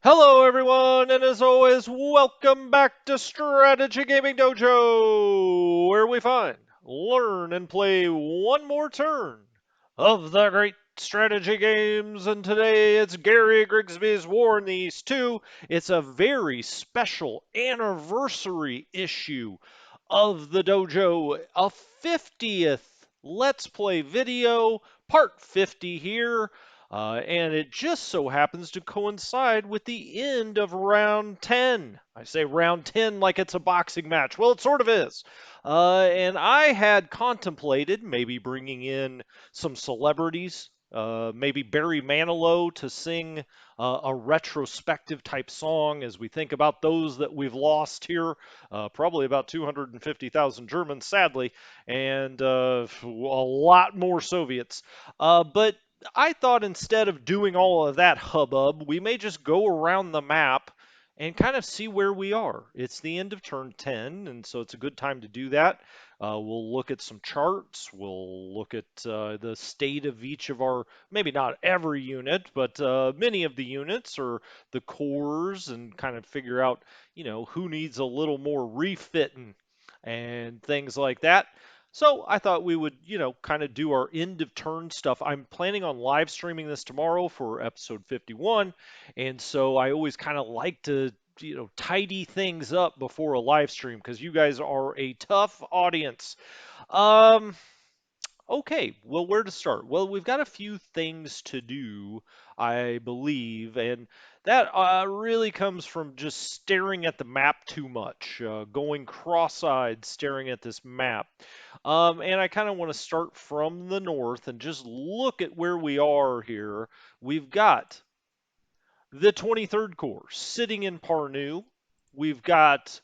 Hello, everyone, and as always, welcome back to Strategy Gaming Dojo, where we find, learn, and play one more turn of the great strategy games. And today it's Gary Grigsby's War in the East 2. It's a very special anniversary issue of the dojo, a 50th Let's Play video, part 50 here. And it just so happens to coincide with the end of round 10. I say round 10 like it's a boxing match. Well, it sort of is. And I had contemplated maybe bringing in some celebrities, maybe Barry Manilow to sing a retrospective type song as we think about those that we've lost here. Probably about 250,000 Germans, sadly, and a lot more Soviets. But I thought instead of doing all of that hubbub, we may just go around the map and kind of see where we are. It's the end of turn 10, and so it's a good time to do that. We'll look at some charts. We'll look at the state of each of our, maybe not every unit, but many of the units or the cores, and kind of figure out, who needs a little more refitting and things like that. So I thought we would, kind of do our end of turn stuff. I'm planning on live streaming this tomorrow for episode 51. And so I always kind of like to, tidy things up before a live stream because you guys are a tough audience. Um, Okay, well, where to start? Well, we've got a few things to do, I believe, and that really comes from just staring at the map too much, going cross-eyed staring at this map. And I kind of want to start from the north and just look at where we are here. We've got the 23rd Corps sitting in Parnu. We've got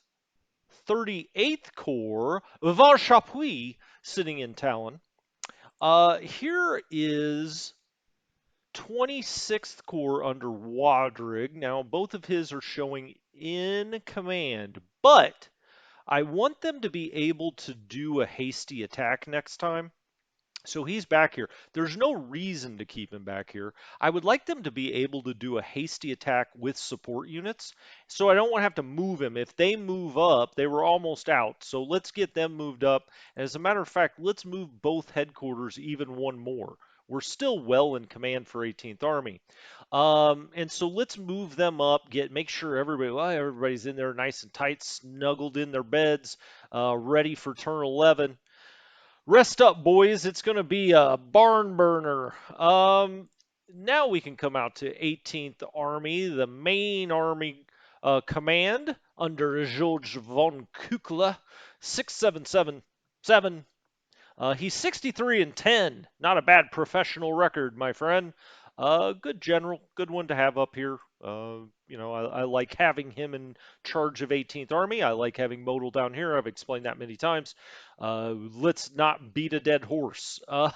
38th Corps, Vent Chapuis, sitting in Talon. Here is 26th Corps under Wadrig. Now, both of his are showing in command, but I want them to be able to do a hasty attack next time. So he's back here. There's no reason to keep him back here. I would like them to be able to do a hasty attack with support units, so I don't want to have to move him. If they move up, they were almost out. So let's get them moved up. As a matter of fact, let's move both headquarters even one more. We're still well in command for 18th Army. And so let's move them up, make sure everybody's in there nice and tight, snuggled in their beds, ready for turn 11. Rest up, boys. It's going to be a barn burner. Now we can come out to 18th Army, the main army command under George von Kukla, 6777. He's 63 and 10. Not a bad professional record, my friend. Good general, good one to have up here. I like having him in charge of 18th Army. I like having Modal down here. I've explained that many times. Let's not beat a dead horse. Not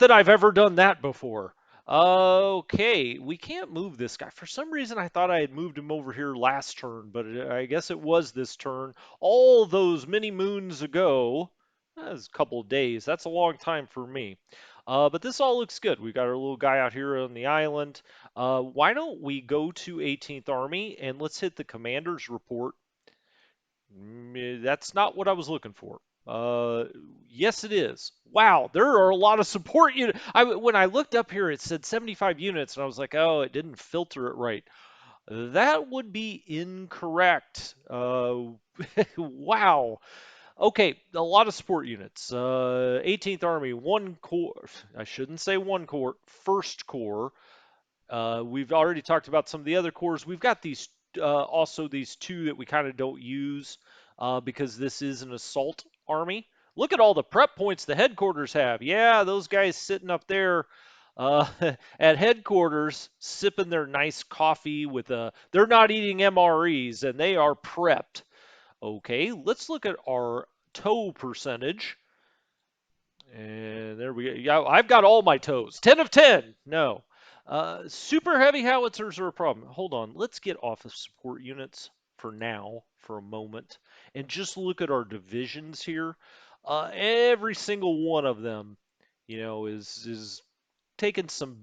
that I've ever done that before. Okay, we can't move this guy. For some reason, I thought I had moved him over here last turn, but I guess it was this turn. All those many moons ago. That's a couple of days. That's a long time for me. But this all looks good. We got our little guy out here on the island. Why don't we go to 18th Army and let's hit the commander's report. That's not what I was looking for. Yes, it is. Wow, there are a lot of support units. When I looked up here, it said 75 units, and I was like, oh, it didn't filter it right. That would be incorrect. Wow. Okay, a lot of support units. 18th Army, one corps. I shouldn't say one corps, first corps. We've already talked about some of the other corps. We've got these also these two that we kind of don't use because this is an assault army. Look at all the prep points the headquarters have. Yeah, those guys sitting up there uh, at headquarters sipping their nice coffee with a. They're not eating MREs and they are prepped. Okay, let's look at our toe percentage. And there we go. Yeah, I've got all my toes. 10 of 10. No. Super heavy howitzers are a problem. Hold on. Let's get off of support units for now, for a moment, and just look at our divisions here. Every single one of them, is taken some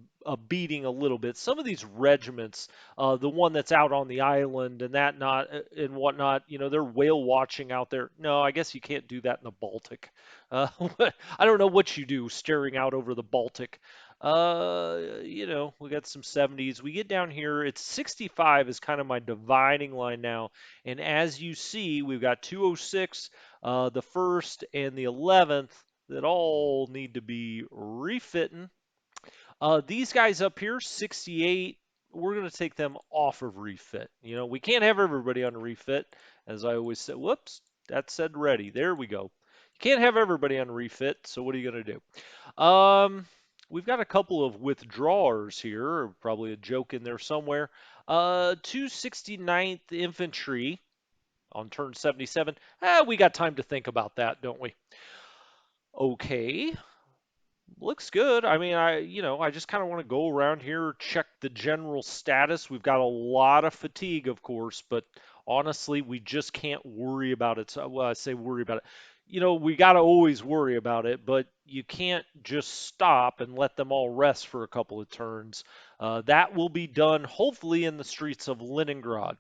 beating a little bit. Some of these regiments, the one that's out on the island and that not and whatnot, they're whale watching out there. No, I guess you can't do that in the Baltic. Uh, I don't know what you do staring out over the Baltic. We got some 70s. We get down here, it's 65 is kind of my dividing line now. And as you see, we've got 206, the first and the 11th that all need to be refitting. These guys up here, 68, we're going to take them off of refit. We can't have everybody on refit, as I always say. Whoops, that said ready. There we go. You can't have everybody on refit, so what are you going to do? We've got a couple of withdrawers here, probably a joke in there somewhere. 269th Infantry on turn 77. We got time to think about that, don't we? Okay, looks good. I mean, I just kind of want to go around here, check the general status. We've got a lot of fatigue, of course, but honestly, we just can't worry about it. So, well, I say worry about it. We got to always worry about it, but you can't just stop and let them all rest for a couple of turns. That will be done hopefully in the streets of Leningrad.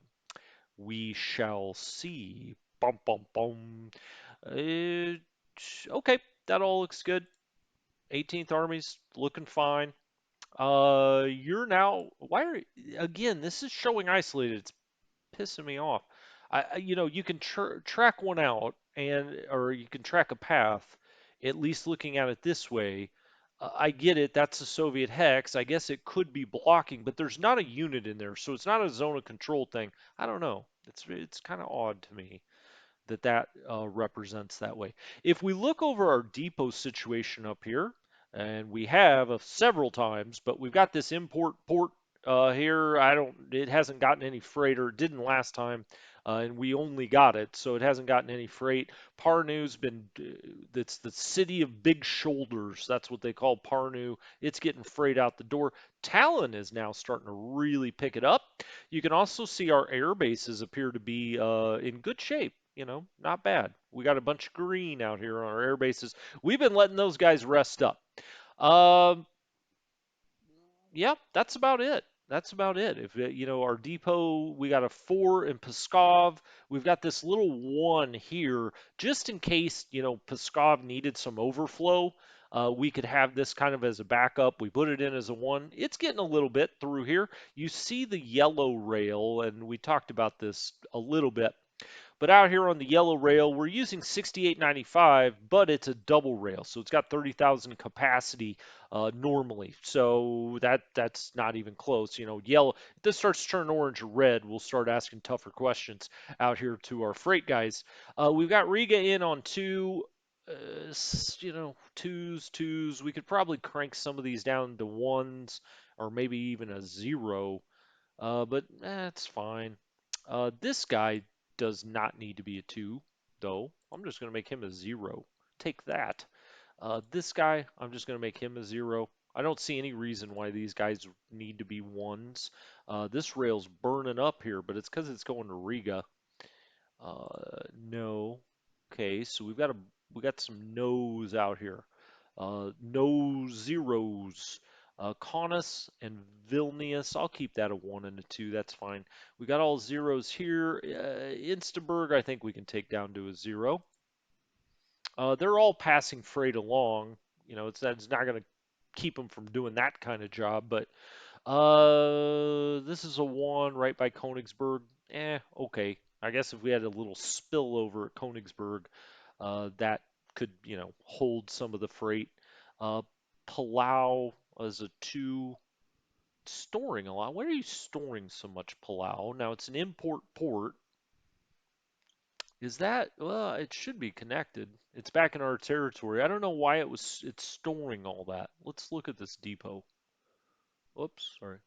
We shall see. Bum, bum, bum. Okay, that all looks good. 18th Army's looking fine. You're now. Why are again? This is showing isolated. It's pissing me off. You can track one out, or you can track a path. At least looking at it this way, I get it. That's a Soviet hex. I guess it could be blocking, but there's not a unit in there, so it's not a zone of control thing. I don't know. It's kind of odd to me that represents that way. If we look over our depot situation up here, and we have several times, but we've got this import port here. It hasn't gotten any freight, or it didn't last time, and we only got it, so it hasn't gotten any freight. Parnu's been, it's the city of big shoulders. That's what they call Parnu. It's getting freight out the door. Talon is now starting to really pick it up. You can also see our air bases appear to be in good shape. Not bad. We got a bunch of green out here on our air bases. We've been letting those guys rest up. Um, yeah, that's about it. That's about it. If our depot, we got a 4 in Pskov. We've got this little 1 here, just in case Pskov needed some overflow. We could have this kind of as a backup. We put it in as a 1. It's getting a little bit through here. You see the yellow rail, and we talked about this a little bit. But out here on the yellow rail, we're using 6895, but it's a double rail, so it's got 30,000 capacity normally. So that's not even close. Yellow. If this starts to turn orange or red, we'll start asking tougher questions out here to our freight guys. We've got Riga in on 2. Twos. We could probably crank some of these down to 1s or maybe even a 0. But it's fine. This guy does not need to be a 2, though. I'm just going to make him a 0. Take that. This guy, I'm just going to make him a 0. I don't see any reason why these guys need to be 1s. This rail's burning up here, but it's because it's going to Riga. No. Okay, so we got some no's out here. No zeros. Kaunas and Vilnius, I'll keep that a 1 and a 2. That's fine. We got all zeros here. Insterburg, I think we can take down to a 0. They're all passing freight along. It's not going to keep them from doing that kind of job, but this is a 1 right by Königsberg. Okay. I guess if we had a little spillover at Königsberg, that could, hold some of the freight. Palau is a 2, storing a lot. Why are you storing so much Palau? Now it's an import port. Is that, well, it should be connected. It's back in our territory. I don't know why it's storing all that. Let's look at this depot. Oops, sorry.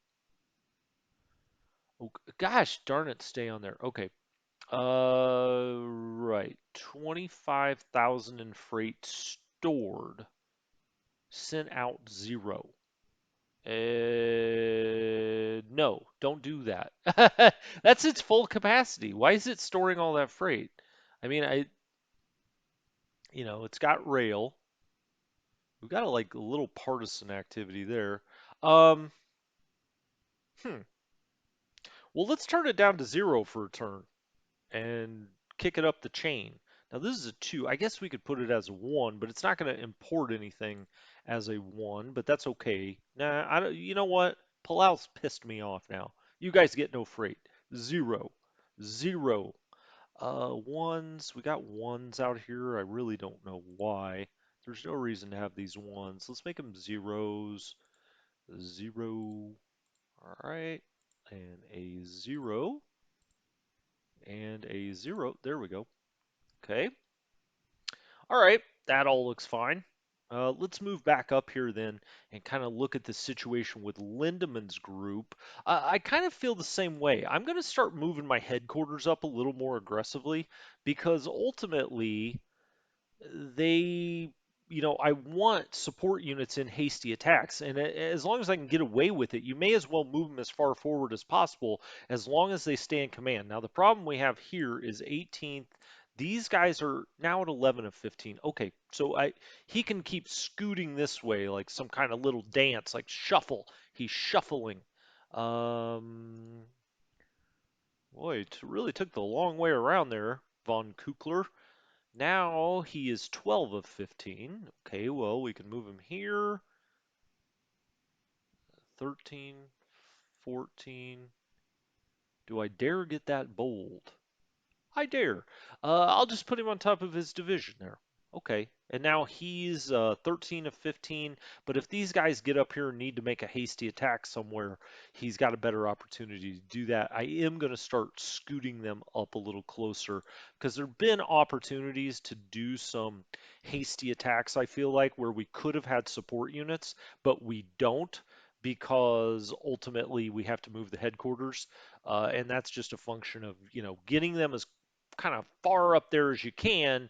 Oh, gosh darn it, stay on there. Okay. Right. 25,000 in freight stored. Sent out 0. No, don't do that. That's its full capacity. Why is it storing all that freight? I mean, it's got rail. We got a little partisan activity there. Um, hmm. Well, let's turn it down to 0 for a turn and kick it up the chain. Now this is a 2. I guess we could put it as a 1, but it's not going to import anything as a 1, but that's okay. Nah, I don't, you know what? Palau's pissed me off now. You guys get no freight. 0. 0. Ones. We got ones out here. I really don't know why. There's no reason to have these ones. Let's make them zeros. 0. All right. And a 0. And a 0. There we go. Okay. All right. That all looks fine. Let's move back up here then and kind of look at the situation with Lindemann's group. I kind of feel the same way. I'm going to start moving my headquarters up a little more aggressively because ultimately they, I want support units in hasty attacks, and as long as I can get away with it, you may as well move them as far forward as possible, as long as they stay in command. Now, the problem we have here is 18th. These guys are now at 11 of 15. Okay, so he can keep scooting this way like some kind of little dance, like shuffle. He's shuffling. Um, Boy, it really took the long way around there, von Kukler. Now he is 12 of 15. Okay, well, we can move him here. 13, 14. Do I dare get that bold? I dare. I'll just put him on top of his division there. Okay. And now he's 13 of 15. But if these guys get up here and need to make a hasty attack somewhere, he's got a better opportunity to do that. I am going to start scooting them up a little closer because there have been opportunities to do some hasty attacks, I feel like, where we could have had support units, but we don't because ultimately we have to move the headquarters. And that's just a function of, getting them as kind of far up there as you can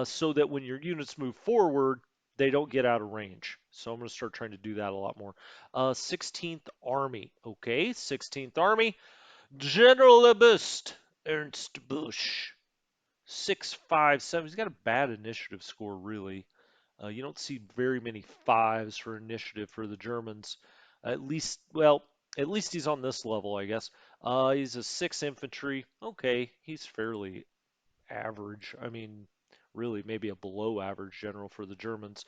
so that when your units move forward, they don't get out of range. So I'm going to start trying to do that a lot more. 16th Army. Okay, 16th Army. General Lebust, Ernst Busch. 657. He's got a bad initiative score, really. You don't see very many fives for initiative for the Germans. At least, well, at least he's on this level, I guess. He's a 6 infantry. Okay, he's fairly average. I mean, really, maybe a below average general for the Germans.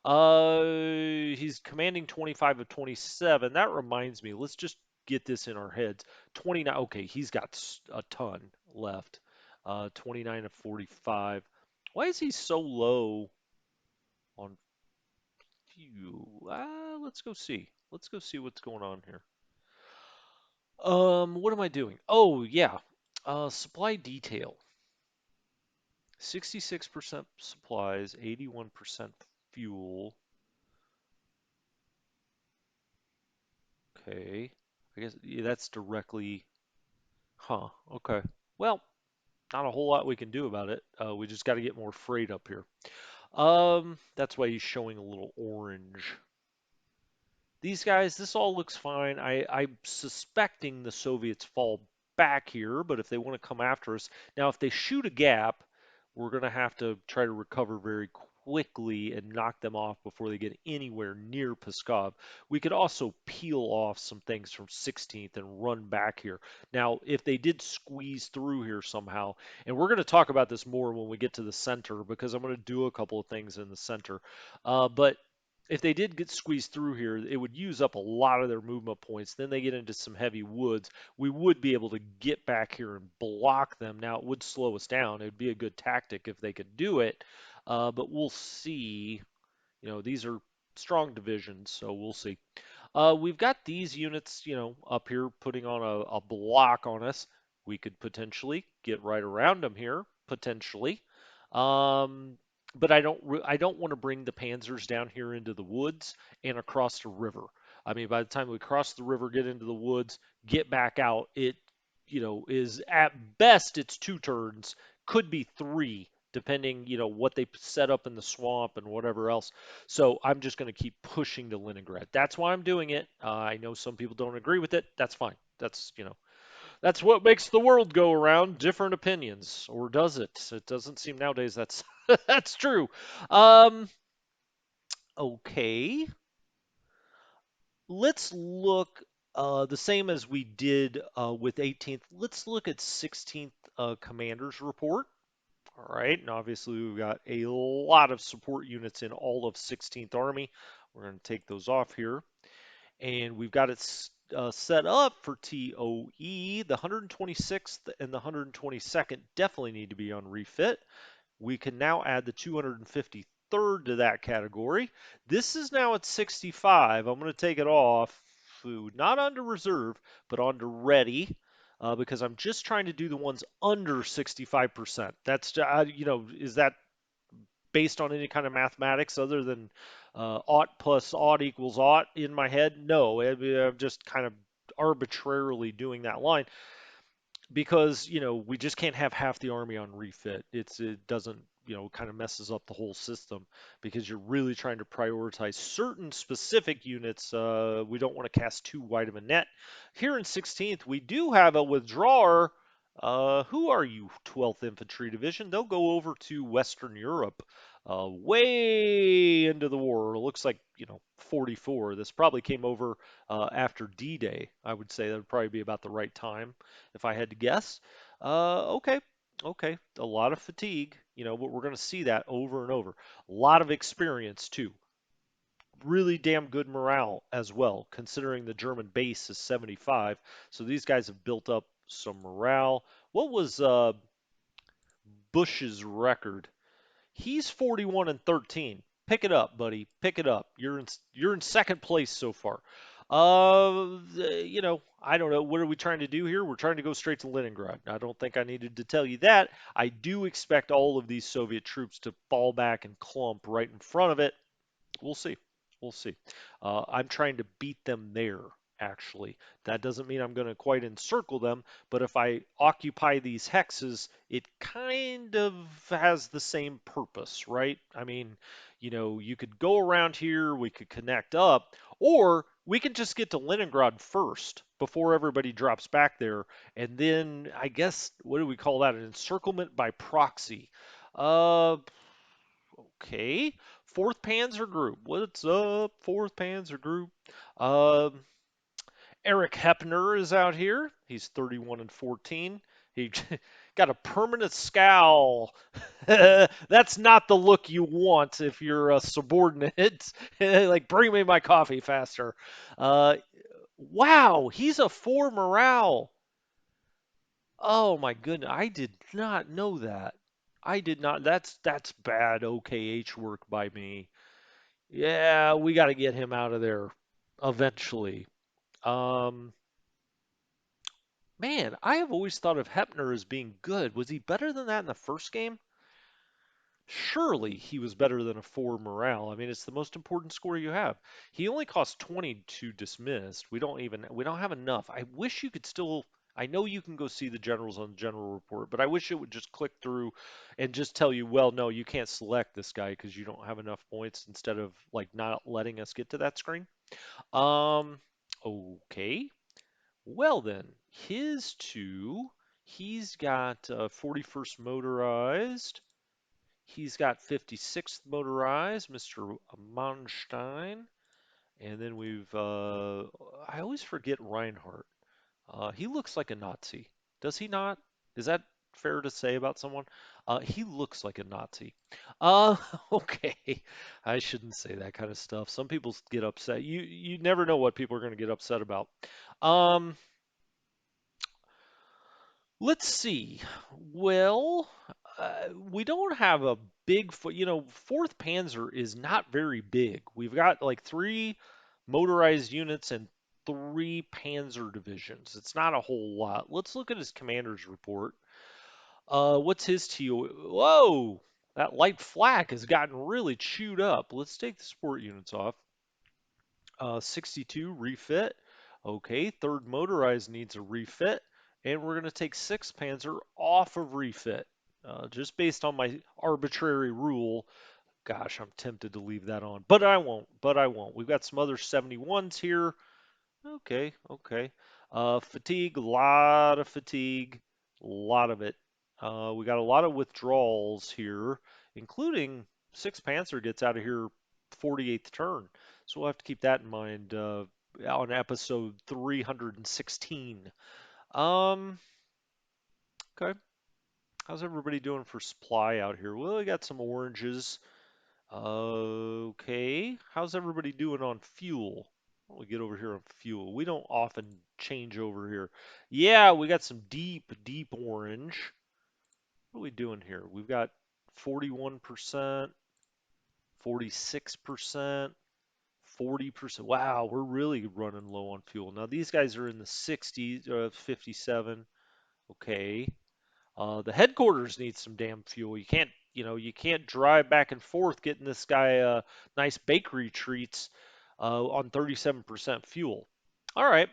He's commanding 25 of 27. That reminds me, let's just get this in our heads. 29. Okay, he's got a ton left. 29 of 45. Why is he so low on few? Let's go see. Let's go see what's going on here. What am I doing? Oh, yeah. Supply detail. 66% supplies, 81% fuel. Okay. I guess yeah, that's directly. Huh. Okay. Well, not a whole lot we can do about it. We just got to get more freight up here. That's why he's showing a little orange. These guys, this all looks fine. I'm suspecting the Soviets fall back here, but if they want to come after us, now if they shoot a gap, we're going to have to try to recover very quickly and knock them off before they get anywhere near Pskov. We could also peel off some things from 16th and run back here. Now, if they did squeeze through here somehow, and we're going to talk about this more when we get to the center because I'm going to do a couple of things in the center. But if they did get squeezed through here, it would use up a lot of their movement points. Then they get into some heavy woods. We would be able to get back here and block them. Now, it would slow us down. It would be a good tactic if they could do it, but we'll see. These are strong divisions, so we'll see. We've got these units, up here putting on a block on us. We could potentially get right around them here, potentially. Um, but I don't want to bring the panzers down here into the woods and across the river. I mean, by the time we cross the river, get into the woods, get back out, it, is at best it's 2 turns, could be 3, depending, what they set up in the swamp and whatever else. So I'm just going to keep pushing to Leningrad. That's why I'm doing it. I know some people don't agree with it. That's fine. That's what makes the world go around. Different opinions, or does it? It doesn't seem nowadays that's that's true. Um, Okay, let's look the same as we did with 18th. Let's look at 16th Commander's Report. All right, and obviously we've got a lot of support units in all of 16th Army. We're going to take those off here. And we've got it set up for TOE. The 126th and the 122nd definitely need to be on refit. We can now add the 253rd to that category. This is now at 65. I'm going to take it off, not onto reserve, but onto ready. Because I'm just trying to do the ones under 65%. That's, is that based on any kind of mathematics other than aught plus aught equals aught in my head? No, I'm just kind of arbitrarily doing that line because we just can't have half the army on refit. It doesn't kind of messes up the whole system because you're really trying to prioritize certain specific units. We don't want to cast too wide of a net. Here in 16th, we do have a withdrawer. Who are you, 12th Infantry Division? They'll go over to Western Europe, way into the war. It looks like 44. This probably came over after D-Day. I would say that would probably be about the right time if I had to guess. Okay, okay, a lot of fatigue, but we're going to see that over and over. A lot of experience too. Really damn good morale as well, considering the German base is 75. So these guys have built up some morale. What was Bush's record? He's 41 and 13. Pick it up, buddy. Pick it up. You're in second place so far. I don't know. What are we trying to do here? We're trying to go straight to Leningrad. I don't think I needed to tell you that. I do expect all of these Soviet troops to fall back and clump right in front of it. We'll see. We'll see. I'm trying to beat them there, actually. That doesn't mean I'm going to quite encircle them, but if I occupy these hexes, it kind of has the same purpose, right? I mean, you could go around here, we could connect up, or we can just get to Leningrad first before everybody drops back there, and then I guess, what do we call that? An encirclement by proxy. Uh, Okay. Fourth Panzer Group. What's up, Fourth Panzer Group? Um, Eric Hepner is out here. He's 31 and 14. He got a permanent scowl. That's not the look you want if you're a subordinate. Like, bring me my coffee faster. Uh, wow, he's a 4 morale. Oh my goodness, I did not know that. I did not. That's bad OKH work by me. Yeah, we got to get him out of there eventually. Um, man, I have always thought of Hepner as being good. Was he better than that in the first game? Surely he was better than a 4 morale. I mean, it's the most important score you have. He only cost 20 to dismiss. We don't have enough. I wish you could still I know you can go see the generals on the general report, but I wish it would just click through and just tell you, well, no, you can't select this guy because you don't have enough points instead of like not letting us get to that screen. Um, okay. Well then, his two, he's got 41st motorized. He's got 56th motorized, Mr. Manstein. And then I always forget Reinhardt. He looks like a Nazi. Does he not? Is that fair to say about someone? He looks like a Nazi. Uh, okay. I shouldn't say that kind of stuff. Some people get upset. You never know what people are going to get upset about. Um, let's see. Well, we don't have a big foot. Fourth Panzer is not very big. We've got like three motorized units and three Panzer divisions. It's not a whole lot. Let's look at his commander's report. What's his TO? Whoa, that light flak has gotten really chewed up. Let's take the support units off. 62 refit. Okay, third motorized needs a refit, and we're going to take 6th Panzer off of refit. Just based on my arbitrary rule. Gosh, I'm tempted to leave that on, but I won't. But I won't. We've got some other 71s here. Okay, okay. Fatigue, lot of fatigue, lot of it. We got a lot of withdrawals here, including 6th Panzer gets out of here 48th turn. So we'll have to keep that in mind on episode 316. Um, okay. How's everybody doing for supply out here? Well, we got some oranges. Okay. How's everybody doing on fuel? Why don't we get over here on fuel? We don't often change over here. Yeah, we got some deep, deep orange. What are we doing here? We've got 41%, 46%, 40%. Wow, we're really running low on fuel. Now these guys are in the 60s, 57. Okay. The headquarters needs some damn fuel. You can't drive back and forth getting this guy nice bakery treats on 37% fuel. All right.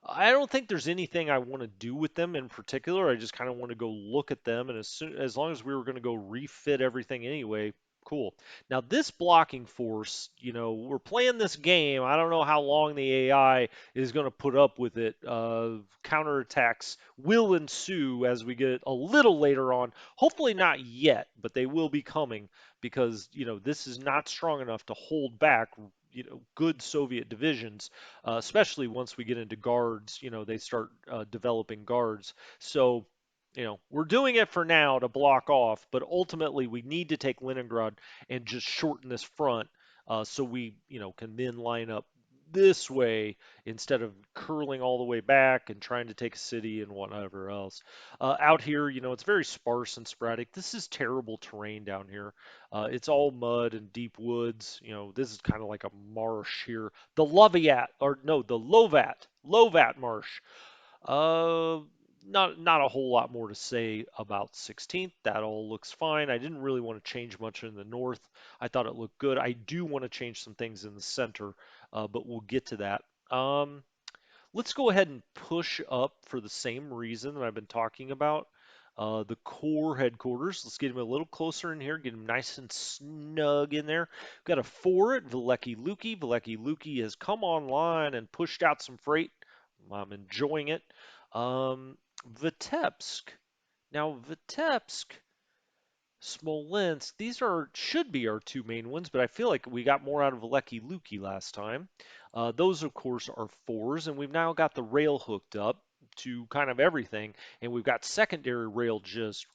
I don't think there's anything I want to do with them in particular. I just kind of want to go look at them, and as long as we were going to go refit everything anyway, cool. Now this blocking force, we're playing this game. I don't know how long the AI is going to put up with it. Counterattacks will ensue as we get a little later on. Hopefully not yet, but they will be coming because this is not strong enough to hold back good Soviet divisions, especially once we get into guards. They start developing guards. So, we're doing it for now to block off, but ultimately we need to take Leningrad and just shorten this front so we, can then line up this way instead of curling all the way back and trying to take a city and whatever else. Out here, it's very sparse and sporadic. This is terrible terrain down here. It's all mud and deep woods. This is kind of like a marsh here. The Loviat, or no, the Lovat Marsh. Uh, not a whole lot more to say about 16th. That all looks fine. I didn't really want to change much in the north. I thought it looked good. I do want to change some things in the center, but we'll get to that. Let's go ahead and push up for the same reason that I've been talking about. The core headquarters. Let's get him a little closer in here, get him nice and snug in there. We've got a 4 at Veliki Luki. Veliki Luki has come online and pushed out some freight. I'm enjoying it. Vitebsk. Now, Vitebsk, Smolensk, these should be our two main ones, but I feel like we got more out of Veliki Luki last time. Those, of course, are 4s, and we've now got the rail hooked up to kind of everything, and we've got secondary rail just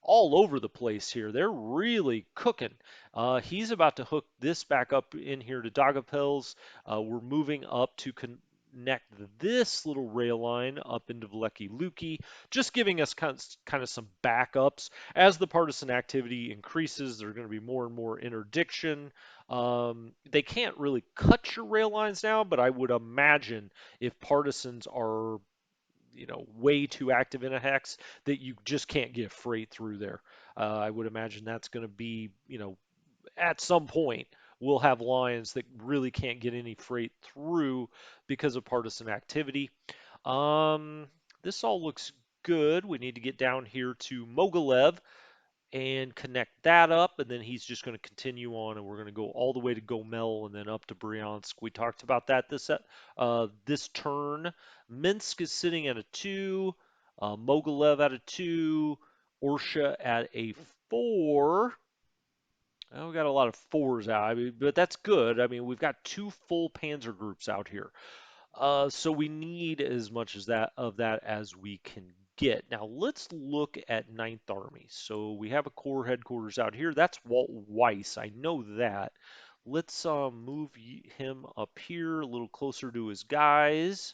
all over the place here. They're really cooking. He's about to hook this back up in here to Dagapels. We're moving up to connect this little rail line up into Veliki Luki, just giving us kind of some backups. As the partisan activity increases, there's going to be more and more interdiction. They can't really cut your rail lines now, but I would imagine if partisans are way too active in a hex that you just can't get freight through there. I would imagine that's going to be, at some point we'll have lines that really can't get any freight through because of partisan activity. Um, this all looks good. We need to get down here to Mogilev and connect that up, and then he's just going to continue on, and we're going to go all the way to Gomel and then up to Bryansk. We talked about that this turn. Minsk is sitting at a 2, Mogilev at a 2, Orsha at a 4. We got a lot of 4s out, but that's good. I mean, we've got 2 full Panzer groups out here. So we need as much as that of that as we can get. Now let's look at Ninth Army. So we have a core headquarters out here. That's Walt Weiss. I know that. Let's move him up here a little closer to his guys.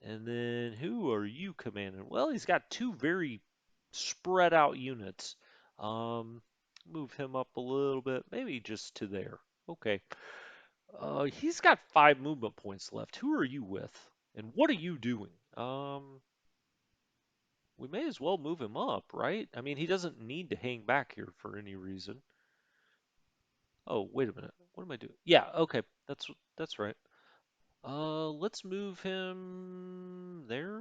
And then who are you commanding? Well, he's got 2 very spread out units. Um, Move him up a little bit, maybe just to there. Okay. He's got 5 movement points left. Who are you with? And what are you doing? We may as well move him up, right? I mean, he doesn't need to hang back here for any reason. Oh, wait a minute. What am I doing? Yeah, okay. That's right. Let's move him there,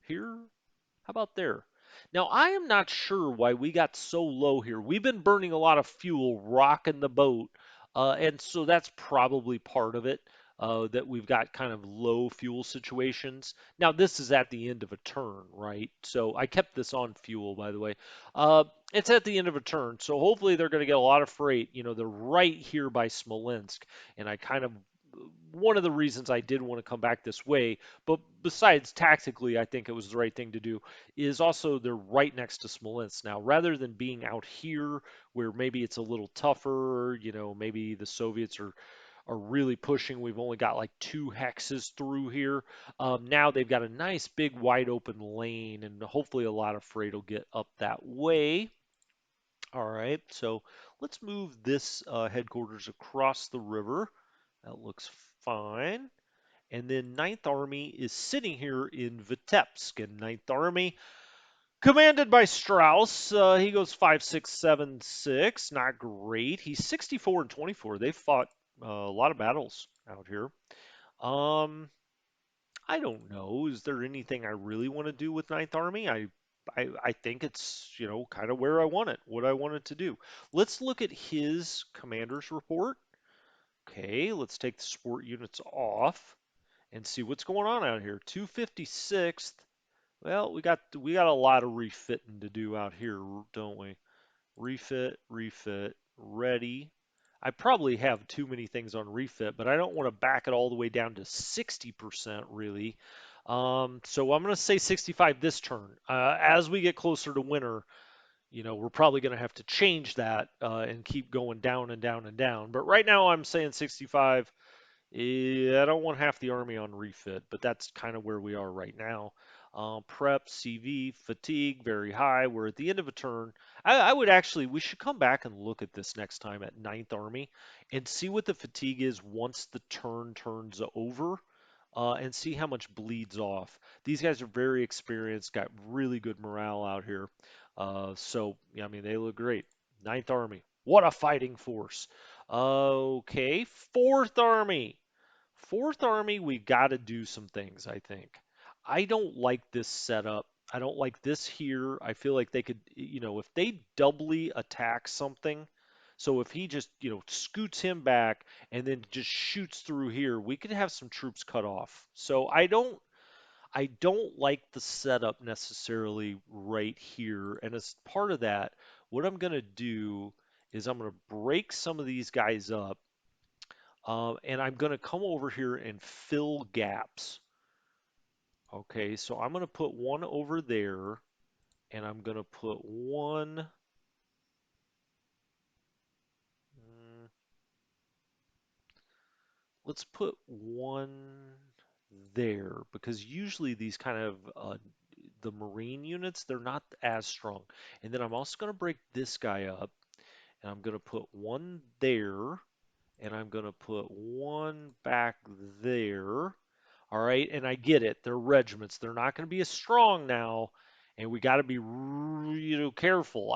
here. How about there? Now, I am not sure why we got so low here. We've been burning a lot of fuel, rocking the boat, and so that's probably part of it. that we've got kind of low fuel situations. Now, this is at the end of a turn, right? So I kept this on fuel, by the way. Uh, it's at the end of a turn, so hopefully they're going to get a lot of freight. They're right here by Smolensk, and I kind of one of the reasons I did want to come back this way, but besides tactically, I think it was the right thing to do, is also they're right next to Smolensk. Now, rather than being out here where maybe it's a little tougher, maybe the Soviets are really pushing. We've only got like 2 hexes through here. Now they've got a nice big wide open lane, and hopefully a lot of freight will get up that way. All right, so let's move this headquarters across the river. That looks fine. And then Ninth Army is sitting here in Vitebsk. And Ninth Army, commanded by Strauss, he goes 5.676. Not great. He's 64 and 24. They've fought a lot of battles out here. Um, I don't know. Is there anything I really want to do with Ninth Army? I think it's, kind of where I want it, what I want it to do. Let's look at his commander's report. Okay, let's take the support units off and see what's going on out here. 256th. Well, we got a lot of refitting to do out here, don't we? Refit, refit, ready. I probably have too many things on refit, but I don't want to back it all the way down to 60% really. So I'm going to say 65 this turn. As we get closer to winter, we're probably going to have to change that and keep going down and down and down. But right now I'm saying 65. I don't want half the army on refit, but that's kind of where we are right now. Prep, CV, fatigue, very high. We're at the end of a turn. I would actually, we should come back and look at this next time at Ninth Army and see what the fatigue is once the turn turns over and see how much bleeds off. These guys are very experienced, got really good morale out here. So, yeah, I mean, they look great. Ninth Army, what a fighting force. Okay, Fourth Army. Fourth Army, we got to do some things, I think. I don't like this setup. I don't like this here. I feel like they could, if they doubly attack something, so if he just, scoots him back and then just shoots through here, we could have some troops cut off. So I don't like the setup necessarily right here. And as part of that, what I'm going to do is I'm going to break some of these guys up and I'm going to come over here and fill gaps. Okay, so I'm going to put one over there, and I'm going to put one. mm, Let's put one there because usually these kind of the Marine units, they're not as strong. And then I'm also going to break this guy up, and I'm going to put one there, and I'm going to put one back there. All right, and I get it. They're regiments. They're not going to be as strong now, and we got to be, careful.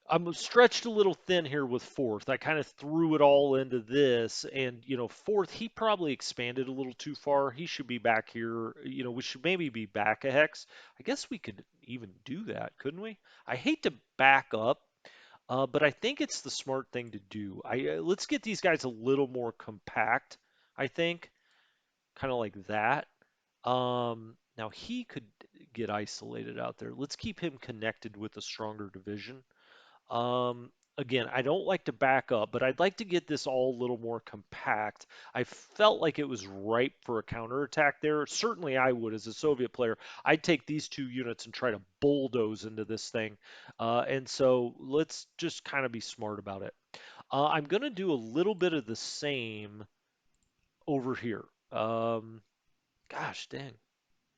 I'm stretched a little thin here with fourth. I kind of threw it all into this, and fourth, he probably expanded a little too far. He should be back here. We should maybe be back a hex. I guess we could even do that, couldn't we? I hate to back up, but I think it's the smart thing to do. Let's get these guys a little more compact. I think kind of like that. Now he could get isolated out there. Let's keep him connected with a stronger division. Again, I don't like to back up, but I'd like to get this all a little more compact. I felt like it was ripe for a counterattack there. Certainly I would as a Soviet player. I'd take these 2 units and try to bulldoze into this thing. And so let's just kind of be smart about it. I'm going to do a little bit of the same over here. Gosh dang.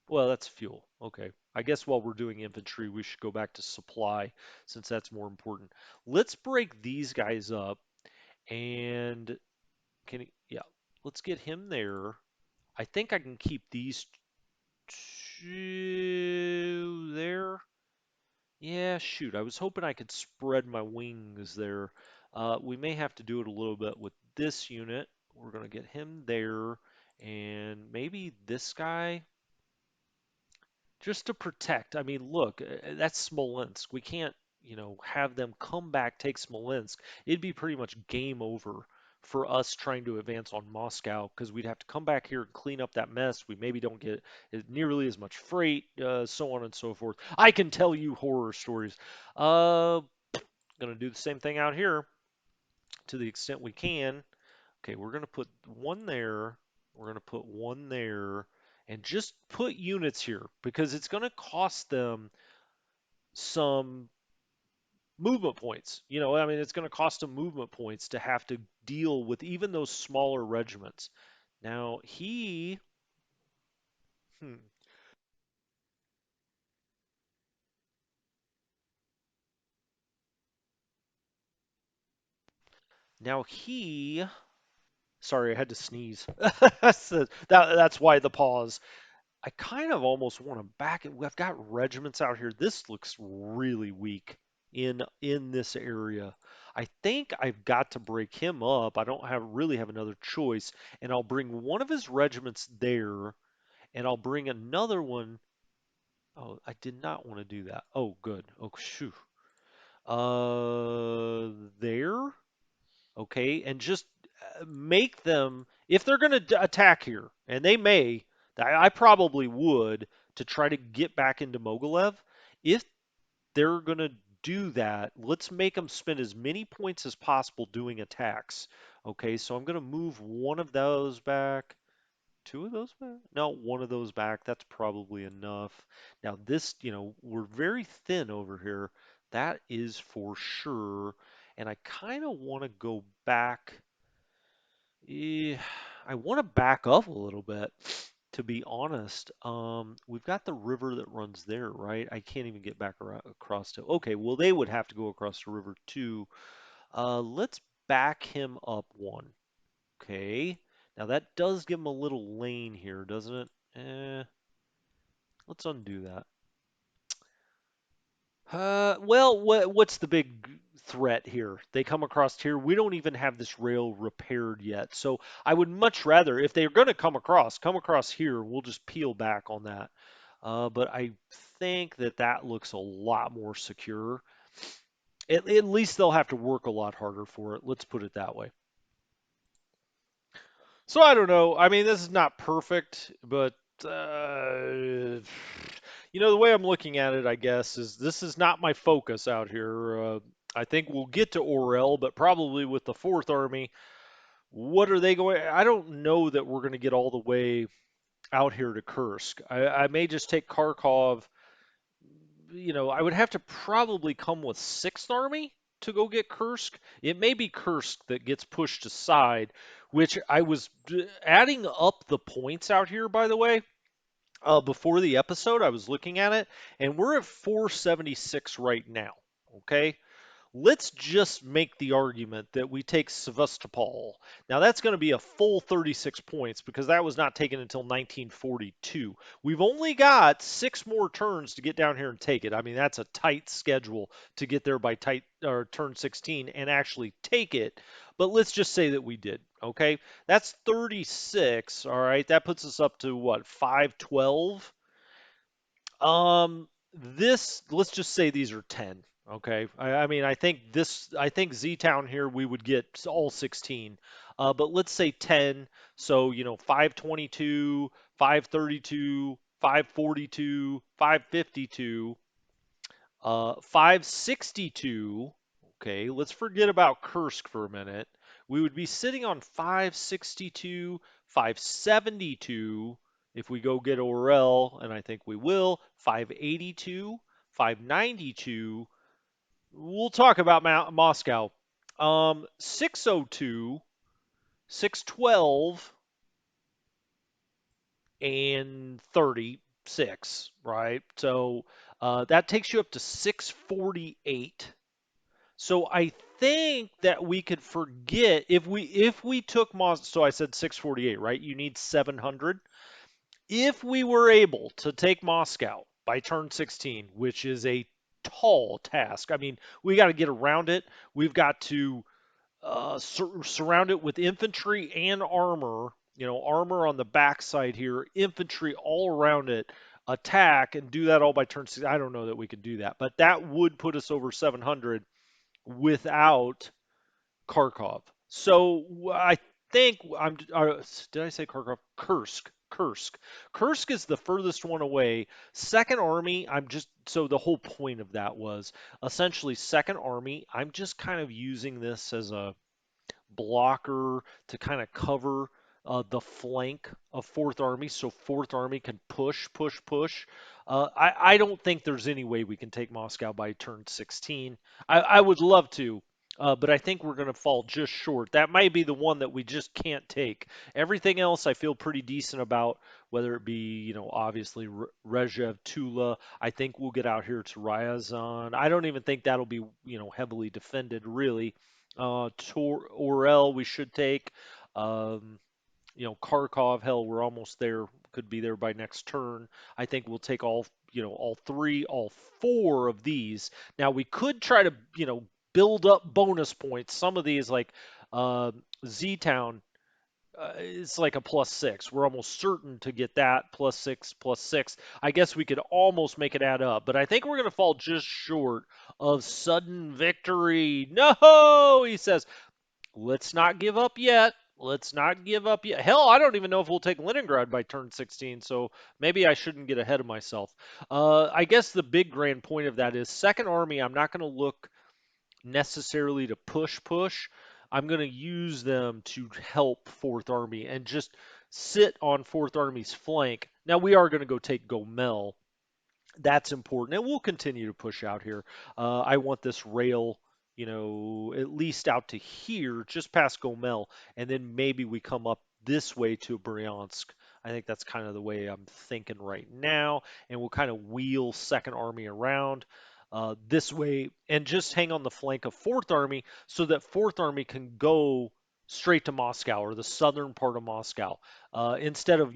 Well, that's fuel. Okay. I guess while we're doing infantry, we should go back to supply since that's more important. Let's break these guys up and yeah, let's get him there. I think I can keep these 2 there. Yeah, shoot. I was hoping I could spread my wings there. We may have to do it a little bit with this unit. We're going to get him there and maybe this guy. Just to protect. I mean, look, that's Smolensk. We can't, have them come back, take Smolensk. It'd be pretty much game over for us trying to advance on Moscow because we'd have to come back here and clean up that mess. We maybe don't get nearly as much freight, so on and so forth. I can tell you horror stories. Uh, gonna do the same thing out here to the extent we can. Okay, we're gonna put one there. We're gonna put one there, and just put units here because it's gonna cost them some movement points. I mean, it's going to cost them movement points to have to deal with even those smaller regiments. Now hmm, now he, sorry, I had to sneeze. That's why the pause. I kind of almost want to back it. We've got regiments out here. This looks really weak in this area. I think I've got to break him up. I don't really have another choice, and I'll bring one of his regiments there, and I'll bring another one. Oh, I did not want to do that. Oh, good. Oh, shoo. There. Okay, and just make them if they're going to attack here, and they may. I probably would to try to get back into Mogilev. If they're going to do that, let's make them spend as many points as possible doing attacks. Okay, so I'm going to move one of those back. Two of those back? No, one of those back. That's probably enough. Now this, we're very thin over here. That is for sure. And I kind of want to go back. I want to back up a little bit, to be honest. We've got the river that runs there, right? I can't even get back around, across to. Okay, well they would have to go across the river too. Let's back him up one. Okay. Now that does give him a little lane here, doesn't it? Let's undo that. Well, what's the big threat here? They come across here. We don't even have this rail repaired yet. So I would much rather, if they're going to come across here. We'll just peel back on that. But I think that looks a lot more secure. At least they'll have to work a lot harder for it. Let's put it that way. So I don't know. I mean, this is not perfect, but the way I'm looking at it, I guess, is this is not my focus out here. I think we'll get to Orel, but probably with the Fourth Army. What are they going? I don't know that we're going to get all the way out here to Kursk. I may just take Kharkov. I would have to probably come with Sixth Army to go get Kursk. It may be Kursk that gets pushed aside, which I was adding up the points out here, by the way. Before the episode, I was looking at it, and we're at 476 right now. Okay, let's just make the argument that we take Sevastopol. Now, that's going to be a full 36 points because that was not taken until 1942. We've only got 6 more turns to get down here and take it. I mean, that's a tight schedule to get there by turn 16 and actually take it. But let's just say that we did. Okay, that's 36. All right, that puts us up to what, 512? Let's just say these are 10. Okay. I mean, I think Z Town here we would get all 16. But let's say 10. So, 522, 532, 542, 552, 562. Okay. Let's forget about Kursk for a minute. We would be sitting on 562, 572 if we go get Orel, and I think we will, 582, 592. We'll talk about Moscow. 602, 612, and 36, right? So that takes you up to 648. So I think that we could forget if we took Moscow. So I said 648, right? You need 700. If we were able to take Moscow by turn 16, which is a tall task, I mean, we got to get around it. We've got to surround it with infantry and armor, armor on the backside here, infantry all around it, attack, and do that all by turn 16. I don't know that we could do that, but that would put us over 700 without Kharkov. I think did I say Kharkov? Kursk. Kursk. Kursk is the furthest one away. Second Army, I'm just so the whole point of that was essentially Second Army. I'm just kind of using this as a blocker to kind of cover the flank of Fourth Army, so Fourth Army can push, push, push. I don't think there's any way we can take Moscow by turn 16. I would love to, but I think we're going to fall just short. That might be the one that we just can't take. Everything else I feel pretty decent about, whether it be, obviously Rezhev, Tula. I think we'll get out here to Ryazan. I don't even think that'll be, heavily defended, really. Orel we should take. Um, Kharkov, hell, we're almost there. Could be there by next turn. I think we'll take all three, all four of these. Now we could try to, build up bonus points. Some of these, like uh, Z Town, it's like a +6. We're almost certain to get that +6, +6. I guess we could almost make it add up, but I think we're going to fall just short of sudden victory. No, he says. Let's not give up yet. Let's not give up yet. Hell, I don't even know if we'll take Leningrad by turn 16, so maybe I shouldn't get ahead of myself. I guess the big grand point of that is Second Army, I'm not going to look necessarily to push. I'm going to use them to help Fourth Army and just sit on Fourth Army's flank. Now, we are going to go take Gomel. That's important, and we'll continue to push out here. I want this rail, at least out to here, just past Gomel, and then maybe we come up this way to Bryansk. I think that's kind of the way I'm thinking right now, and we'll kind of wheel Second Army around this way and just hang on the flank of Fourth Army so that Fourth Army can go straight to Moscow or the southern part of Moscow. Instead of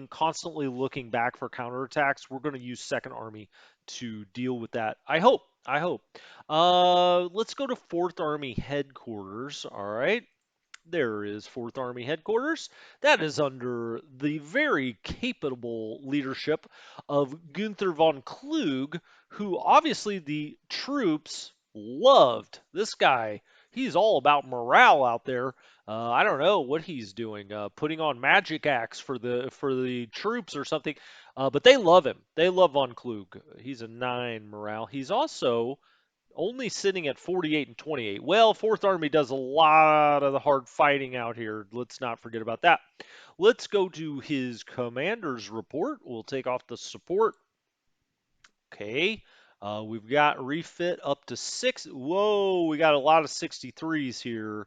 constantly looking back for counterattacks, we're going to use Second Army to deal with that. I hope. I hope. Let's go to Fourth Army headquarters. All right. There is Fourth Army headquarters. That is under the very capable leadership of Gunther von Klug, who obviously the troops loved. This guy, he's all about morale out there. I don't know what he's doing, putting on magic acts for the troops or something, but they love him. They love von Klug. He's a 9 morale. He's also only sitting at 48 and 28. Well, Fourth Army does a lot of the hard fighting out here. Let's not forget about that. Let's go to his commander's report. We'll take off the support. Okay. We've got refit up to 6. Whoa, we got a lot of 63s here.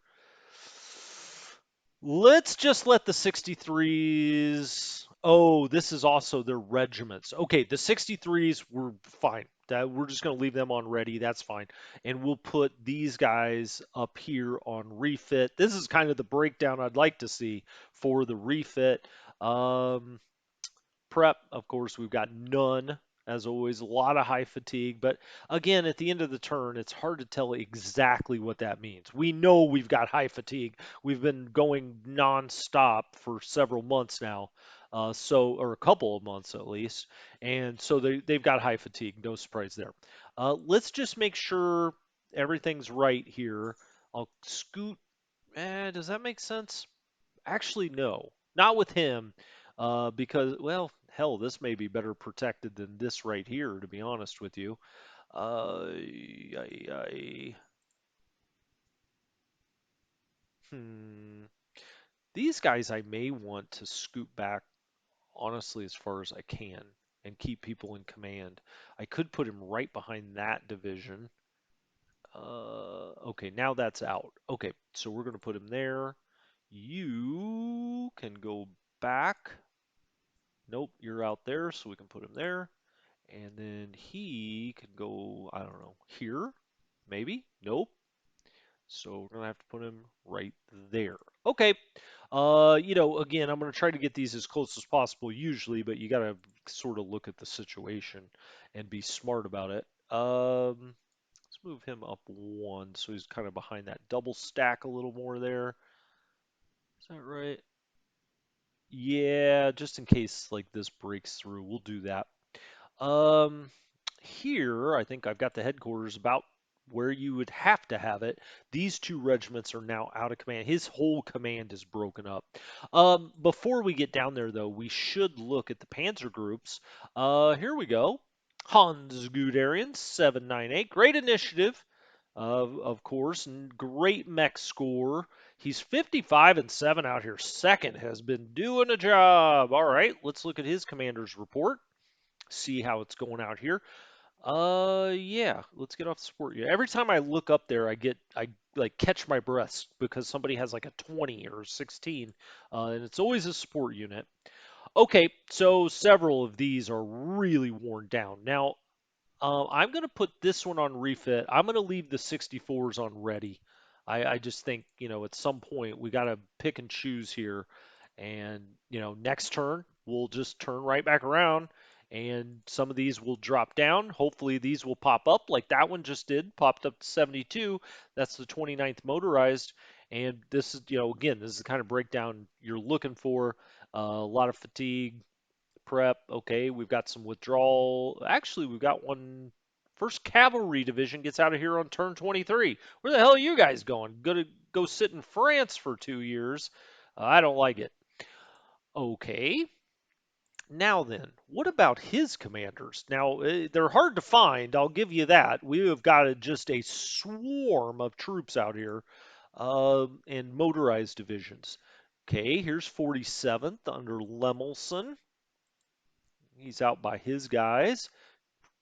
Let's just let the 63s. Oh, this is also their regiments. Okay, the 63s were fine. We're just going to leave them on ready. That's fine. And we'll put these guys up here on refit. This is kind of the breakdown I'd like to see for the refit. Um, Prep, of course, we've got none. As always, a lot of high fatigue. But again, at the end of the turn, it's hard to tell exactly what that means. We know we've got high fatigue. We've been going nonstop for several months now, or a couple of months at least. And so they've got high fatigue. No surprise there. Let's just make sure everything's right here. I'll scoot. Does that make sense? Actually, no, not with him, because, well, hell, this may be better protected than this right here, to be honest with you. I, I, hmm. These guys I may want to scoot back, honestly, as far as I can and keep people in command. I could put him right behind that division. Okay, now that's out. Okay, so we're going to put him there. You can go back. Nope, you're out there, so we can put him there. And then he can go, I don't know, here? Maybe? Nope. So we're gonna have to put him right there. Okay. Again, I'm gonna try to get these as close as possible usually, but you gotta sort of look at the situation and be smart about it. Let's move him up one so he's kind of behind that double stack a little more there. Is that right? Yeah, just in case like this breaks through, we'll do that. Um, Here, I think I've got the headquarters about where you would have to have it, these two regiments are now out of command. His whole command is broken up. Before we get down there, though, we should look at the Panzer groups. Here we go. Hans Guderian, 798. Great initiative, of course, and great mech score. He's 55 and 7 out here. Second has been doing a job. All right, let's look at his commander's report. See how it's going out here. Yeah, let's get off the support unit. Every time I look up there, I like catch my breath because somebody has like a 20 or 16, and it's always a support unit. Okay, so several of these are really worn down. Now, I'm going to put this one on refit. I'm going to leave the 64s on ready. I just think, at some point we got to pick and choose here. And, next turn, we'll just turn right back around and some of these will drop down. Hopefully these will pop up like that one just did, popped up to 72. That's the 29th motorized. And this is, again, this is the kind of breakdown you're looking for. A lot of fatigue, prep. Okay, we've got some withdrawal. Actually, we've got one. First Cavalry Division gets out of here on turn 23. Where the hell are you guys going? Gonna go sit in France for 2 years? I don't like it. Okay. Now then, what about his commanders? Now, they're hard to find, I'll give you that. We have got just a swarm of troops out here and motorized divisions. Okay, here's 47th under Lemelson. He's out by his guys,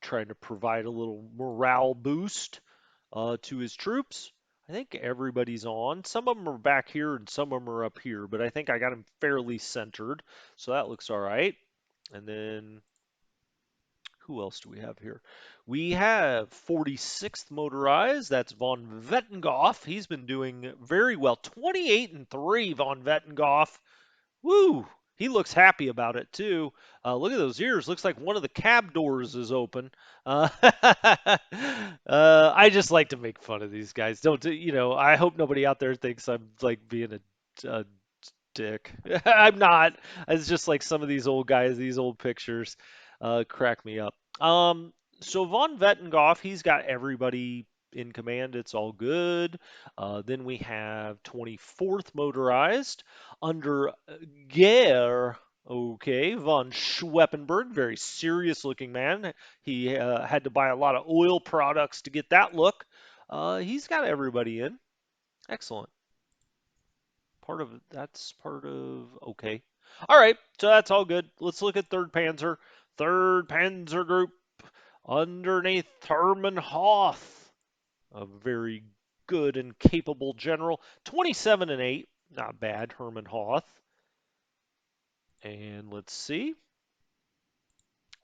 trying to provide a little morale boost to his troops. I think everybody's on. Some of them are back here and some of them are up here, but I think I got them fairly centered, so that looks all right. And then who else do we have here? We have 46th motorized. That's von Wettenghoff. He's been doing very well. 28 and 3, von Wettenghoff. Woo! He looks happy about it too. Look at those ears. Looks like one of the cab doors is open. I just like to make fun of these guys. Don't I hope nobody out there thinks I'm like being a dick. I'm not. It's just like some of these old guys, these old pictures, crack me up. So von Wettenghoff, he's got everybody in command. It's all good. Then we have 24th motorized under Gehr. Okay, von Schweppenberg, very serious looking man. He had to buy a lot of oil products to get that look. He's got everybody in. Excellent. That's part of okay. All right, so that's all good. Let's look at Third Panzer. Third Panzer Group underneath Hermann Hoth, a very good and capable general. 27 and 8, not bad, Hermann Hoth. And let's see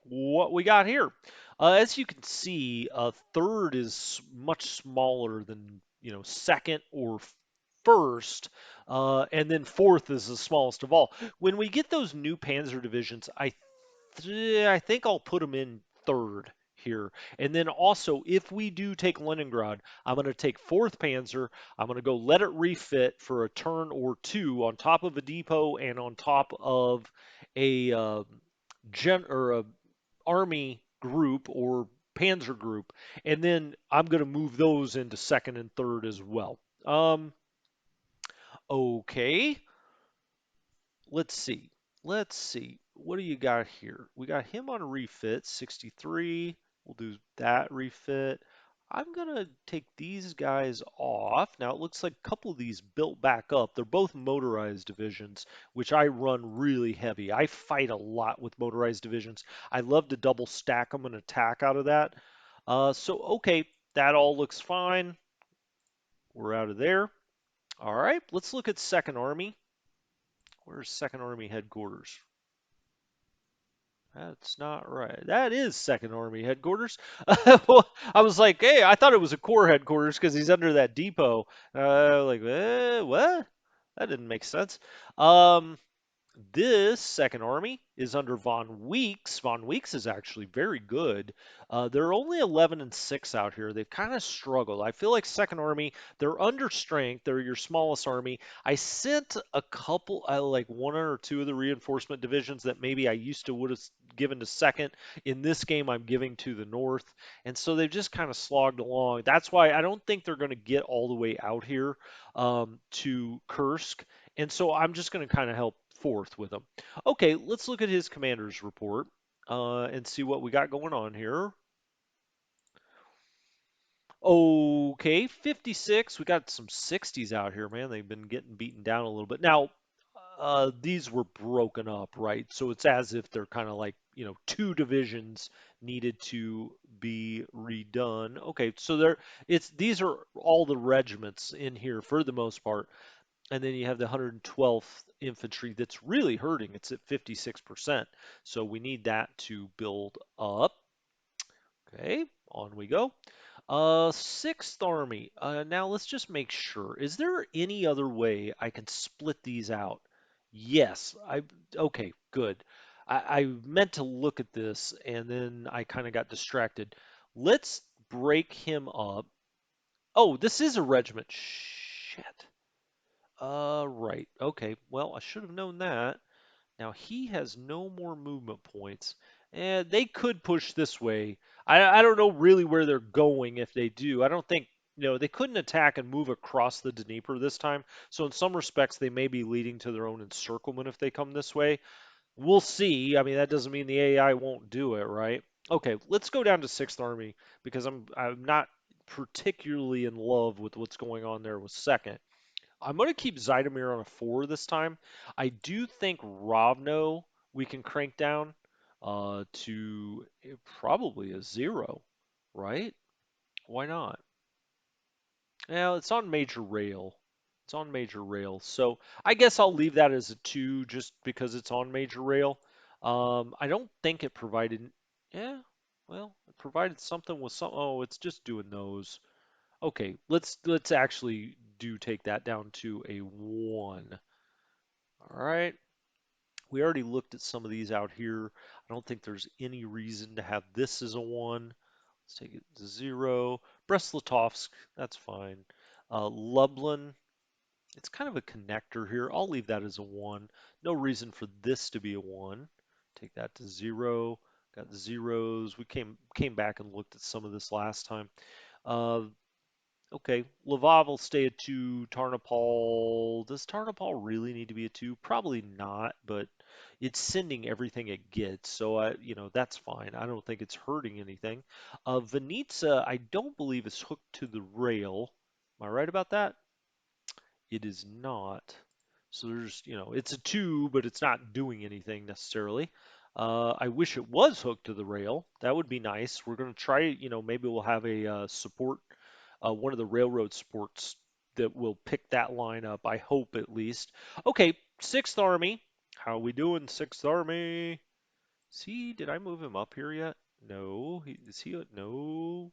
what we got here. As you can see, third is much smaller than second or first, and then fourth is the smallest of all. When we get those new Panzer divisions, I think I'll put them in third here. And then also, if we do take Leningrad, I'm going to take 4th Panzer. I'm going to go let it refit for a turn or two on top of a depot and on top of a a army group or Panzer group, and then I'm going to move those into second and third as well. Okay. Let's see. Let's see. What do you got here? We got him on refit, 63. We'll do that refit. I'm going to take these guys off. Now, it looks like a couple of these built back up. They're both motorized divisions, which I run really heavy. I fight a lot with motorized divisions. I love to double stack them and attack out of that. Okay, that all looks fine. We're out of there. All right, let's look at Second Army. Where's Second Army headquarters? That's not right. That is Second Army headquarters. Well, I was like, hey, I thought it was a Corps headquarters because he's under that depot. What? That didn't make sense. Um, This Second Army is under Von Weeks. Von Weeks is actually very good. They're only 11 and 6 out here. They've kind of struggled. I feel like Second Army, they're under strength. They're your smallest army. I sent a couple, like one or two of the reinforcement divisions that maybe I used to would have given to Second. In this game, I'm giving to the North, and so they've just kind of slogged along. That's why I don't think they're going to get all the way out here to Kursk, and so I'm just going to kind of help fourth with him. Okay, let's look at his commander's report and see what we got going on here. Okay, 56. We got some 60s out here, man. They've been getting beaten down a little bit. Now, these were broken up, right? So it's as if they're kind of like, two divisions needed to be redone. Okay, so these are all the regiments in here for the most part. And then you have the 112th infantry that's really hurting. It's at 56%. So we need that to build up. Okay, on we go. Sixth Army. Now let's just make sure. Is there any other way I can split these out? Yes. Okay, good. I meant to look at this and then I kind of got distracted. Let's break him up. Oh, this is a regiment. Shit. Right. Okay. Well, I should have known that. Now he has no more movement points. And they could push this way. I don't know really where they're going if they do. I don't think, they couldn't attack and move across the Dnieper this time. So in some respects, they may be leading to their own encirclement if they come this way. We'll see. I mean, that doesn't mean the AI won't do it, right? Okay, let's go down to Sixth Army because I'm not particularly in love with what's going on there with Second. I'm going to keep Zytomir on a 4 this time. I do think Rovno we can crank down to probably a 0, right? Why not? Yeah, it's on major rail. It's on major rail. So I guess I'll leave that as a 2 just because it's on major rail. I don't think it provided. Yeah, well, it provided something with some. Oh, it's just doing those. Okay, let's actually do take that down to a 1. All right. We already looked at some of these out here. I don't think there's any reason to have this as a 1. Let's take it to 0. Brest-Litovsk, that's fine. Lublin, it's kind of a connector here. I'll leave that as a 1. No reason for this to be a 1. Take that to 0. Got zeros. We came back and looked at some of this last time. Uh, Okay, Lvov will stay at 2. Tarnopol, does Tarnopol really need to be a 2? Probably not, but it's sending everything it gets, so that's fine. I don't think it's hurting anything. Vinitsa, I don't believe is hooked to the rail. Am I right about that? It is not. So it's a 2, but it's not doing anything necessarily. I wish it was hooked to the rail. That would be nice. We're going to try, maybe we'll have a support, one of the railroad supports that will pick that line up. I hope at least. Okay, Sixth Army. How are we doing, Sixth Army? See, did I move him up here yet? No. Is he? No.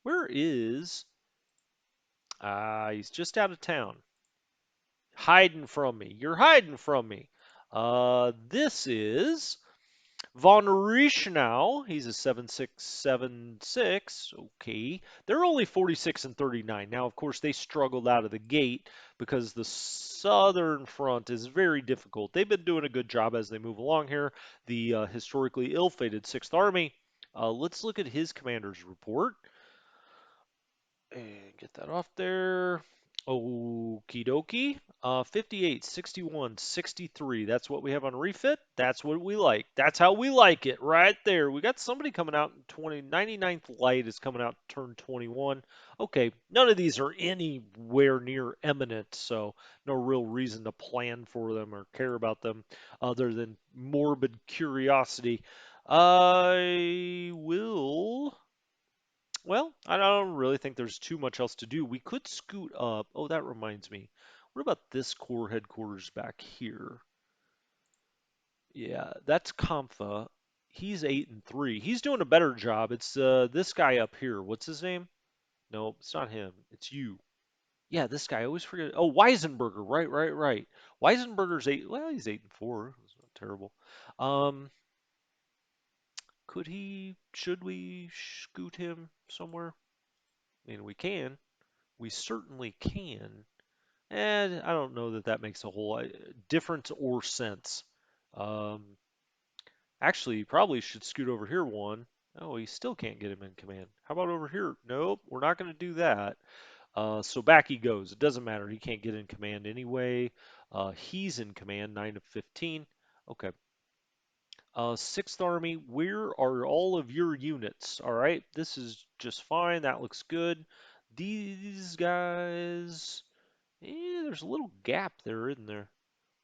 Where is? He's just out of town. Hiding from me. You're hiding from me. This is Von Reichenau. He's a 7676. Okay. They're only 46 and 39. Now, of course, they struggled out of the gate because the southern front is very difficult. They've been doing a good job as they move along here. The historically ill-fated 6th Army. Let's look at his commander's report. And get that off there. Okie dokie. 58, 61, 63. That's what we have on refit. That's what we like. That's how we like it right there. We got somebody coming out in 20. 99th Light is coming out turn 21. Okay, none of these are anywhere near eminent, so no real reason to plan for them or care about them other than morbid curiosity. I will. Well, I don't really think there's too much else to do. We could scoot up. Oh, that reminds me. What about this core headquarters back here? Yeah, that's Kampfa. He's 8 and 3. He's doing a better job. It's this guy up here. What's his name? No, it's not him. It's you. Yeah, this guy, I always forget. Oh, Weisenberger. Right, right, right. Weisenberger's eight. Well, he's 8-4. It's not terrible. Um, could he? Should we scoot him somewhere? I mean, we can. We certainly can. And I don't know that that makes a whole difference or sense. Um, actually, you probably should scoot over here one. Oh, he still can't get him in command. How about over here? Nope, we're not going to do that. So back he goes. It doesn't matter. He can't get in command anyway. He's in command, 9 of 15. Okay. 6th Army, where are all of your units? All right, this is just fine. That looks good. These guys, there's a little gap there, isn't there?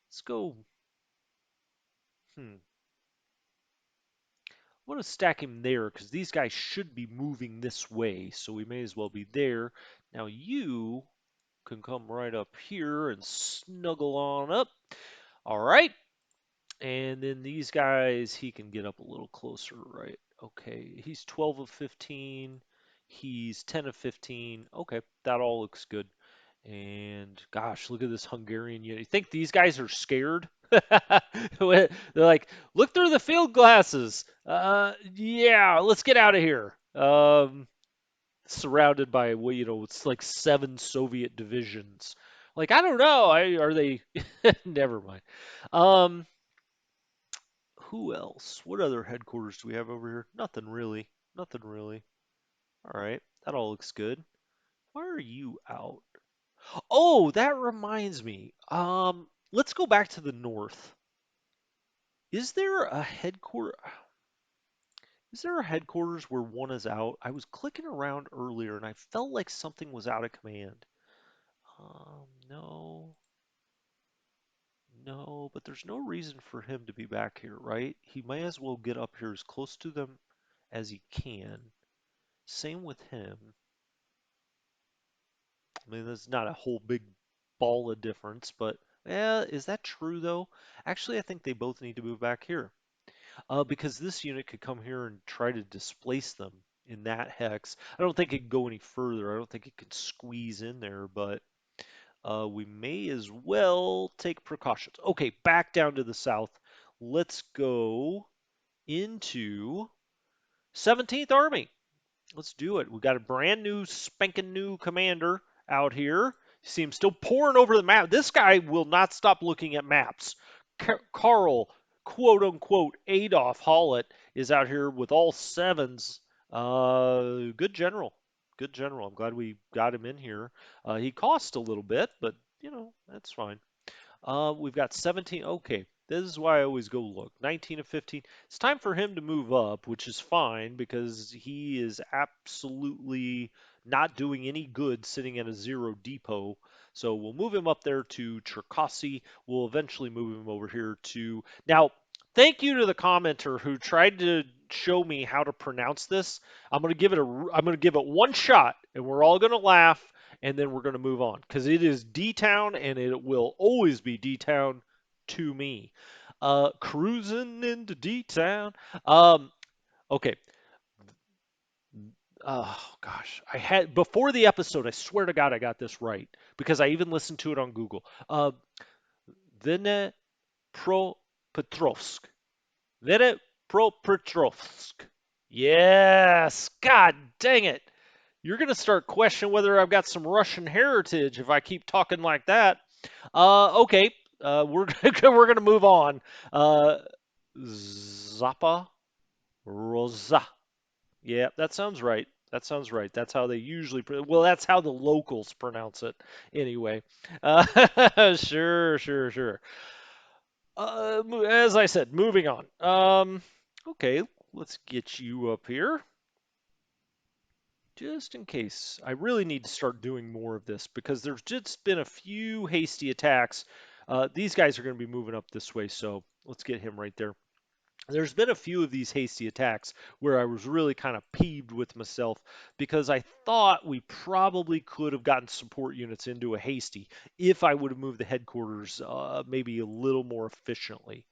Let's go. I'm going to stack him there because these guys should be moving this way, so we may as well be there. Now you can come right up here and snuggle on up. All right. And then these guys, he can get up a little closer, right? Okay. He's 12 of 15. He's 10 of 15. Okay. That all looks good. And gosh, look at this Hungarian unit. You think these guys are scared? They're like, look through the field glasses. Yeah, let's get out of here. Surrounded by, well, it's like 7 Soviet divisions. Like, I don't know. Are they? Never mind. Um, who else? What other headquarters do we have over here? Nothing really. Nothing really. All right, that all looks good. Why are you out? Oh, that reminds me. Let's go back to the north. Is there a headquarters? Is there a headquarters where one is out? I was clicking around earlier and I felt like something was out of command. No, no, but there's no reason for him to be back here, right? He may as well get up here as close to them as he can. Same with him. I mean, there's not a whole big ball of difference, but yeah, is that true though? Actually, I think they both need to move back here. Because this unit could come here and try to displace them in that hex. I don't think it could go any further. I don't think it could squeeze in there, but we may as well take precautions. Okay, back down to the south. Let's go into 17th Army. Let's do it. We got a brand new, spanking new commander out here. You see him still pouring over the map. This guy will not stop looking at maps. Carl, quote unquote, Adolf Hollett is out here with all sevens. Good general. Good general. I'm glad we got him in here. He cost a little bit, but that's fine. We've got 17. Okay, this is why I always go look. 19 of 15. It's time for him to move up, which is fine because he is absolutely not doing any good sitting at a 0 depot. So we'll move him up there to Cherkasy. We'll eventually move him over here to. Now, thank you to the commenter who tried to show me how to pronounce this. I'm going to give it one shot, and we're all going to laugh and then we're going to move on because it is D-Town and it will always be D-Town to me. Cruising into D-Town. Okay. Oh gosh, I had before the episode. I swear to God, I got this right because I even listened to it on Google. Vene pro Petrovsk. Vene pro Petrovsk. Yes. God dang it. You're going to start questioning whether I've got some Russian heritage if I keep talking like that. Okay, we're we're gonna move on. Uh, Zappa Rosa. Yeah, that sounds right. That sounds right. That's how they usually. Well, that's how the locals pronounce it, anyway. Sure, sure, sure. As I said, moving on. Okay, let's get you up here. Just in case. I really need to start doing more of this because there's just been a few hasty attacks. These guys are going to be moving up this way, so let's get him right there. There's been a few of these hasty attacks where I was really kind of peeved with myself because I thought we probably could have gotten support units into a hasty if I would have moved the headquarters maybe a little more efficiently.